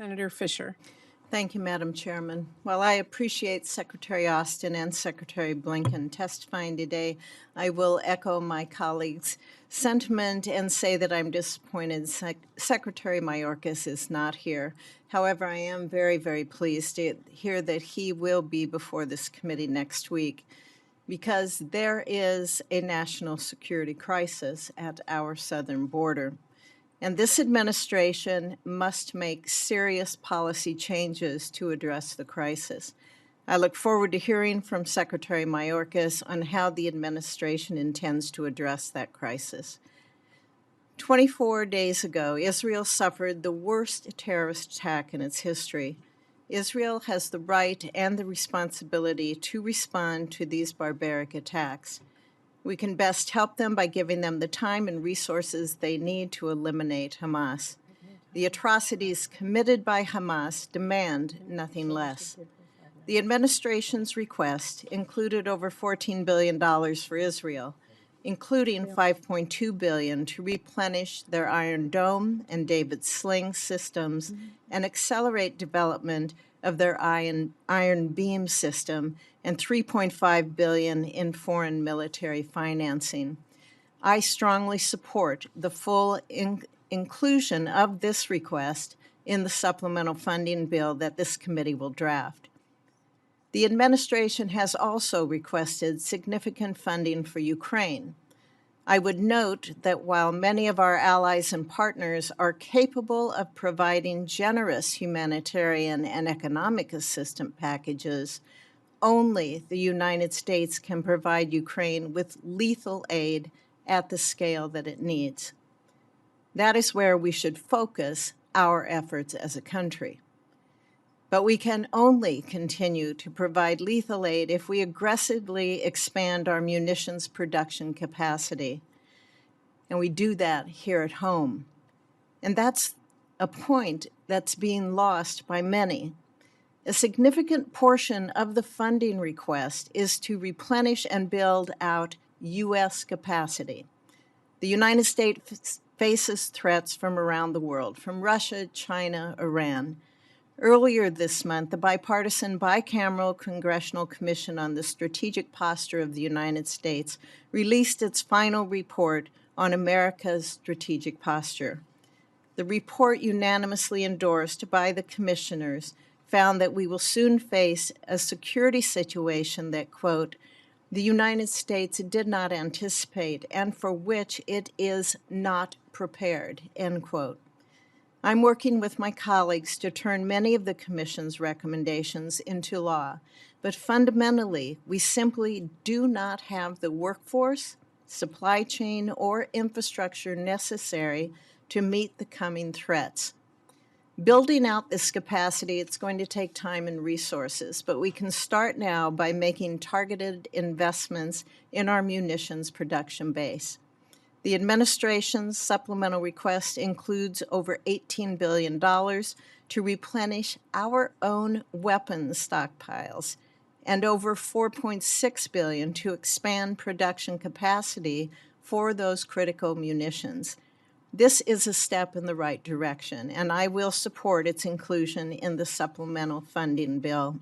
Senator Fischer. Thank you, Madam Chairman. While I appreciate Secretary Austin and Secretary Blinken testifying today, I will echo my colleagues' sentiment and say that I'm disappointed Secretary Mayorkas is not here. However, I am very, very pleased to hear that he will be before this committee next week, because there is a national security crisis at our southern border. And this administration must make serious policy changes to address the crisis. I look forward to hearing from Secretary Mayorkas on how the administration intends to address that crisis. 24 days ago, Israel suffered the worst terrorist attack in its history. Israel has the right and the responsibility to respond to these barbaric attacks. We can best help them by giving them the time and resources they need to eliminate Hamas. The atrocities committed by Hamas demand nothing less. The administration's request included over $14 billion for Israel, including $5.2 billion to replenish their Iron Dome and David Sling systems and accelerate development of their Iron Beam system, and $3.5 billion in foreign military financing. I strongly support the full inclusion of this request in the supplemental funding bill that this committee will draft. The administration has also requested significant funding for Ukraine. I would note that while many of our allies and partners are capable of providing generous humanitarian and economic assistance packages, only the United States can provide Ukraine with lethal aid at the scale that it needs. That is where we should focus our efforts as a country. But we can only continue to provide lethal aid if we aggressively expand our munitions production capacity. And we do that here at home. And that's a point that's being lost by many. A significant portion of the funding request is to replenish and build out U.S. capacity. The United States faces threats from around the world, from Russia, China, Iran. Earlier this month, the bipartisan bicameral Congressional Commission on the Strategic Posture of the United States released its final report on America's strategic posture. The report, unanimously endorsed by the commissioners, found that we will soon face a security situation that, quote, the United States did not anticipate and for which it is not prepared, end quote. I'm working with my colleagues to turn many of the Commission's recommendations into law, but fundamentally, we simply do not have the workforce, supply chain, or infrastructure necessary to meet the coming threats. Building out this capacity, it's going to take time and resources, but we can start now by making targeted investments in our munitions production base. The administration's supplemental request includes over $18 billion to replenish our own weapons stockpiles and over $4.6 billion to expand production capacity for those critical munitions. This is a step in the right direction, and I will support its inclusion in the supplemental funding bill.